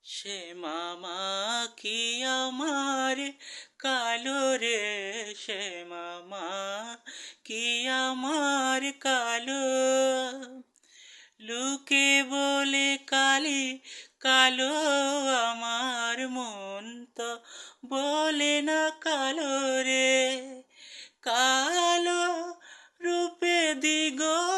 সে মামা কি আমার কালো রে, সে মামা কি আমার কালো। লোকে বলে কালি কালো, আমার মন তো বলে না কালো রে। কালো রূপে দিগম্বরী,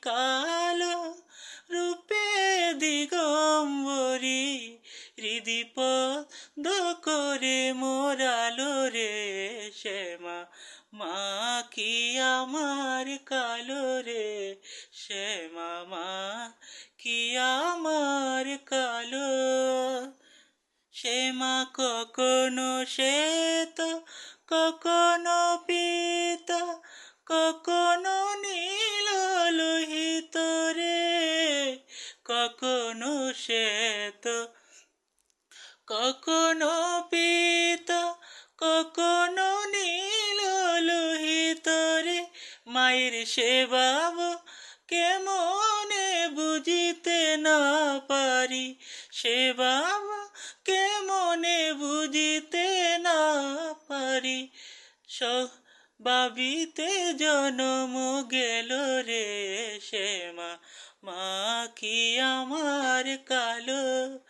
কালো রূপে দিগম্বরী, হৃদিপদ করে মোরালো রে। শ্যামা মা কি আমার কালো রে, শ্যামা মা কি আমার কালো। শ্যামা কখনো শ্বেত, কখনো পীত, কখনো নীল লোহিত রে। কখনো শ্বেত, কখনো পীত, কখনো নীল লোহিত রে। মায়ের সেবা কেমনে বুঝিতে না পারি, সেবা কেমনে বুঝিতে না পারি। ভাবিতে জনম গেল রে, শ্যামা মা কি আমার কালো।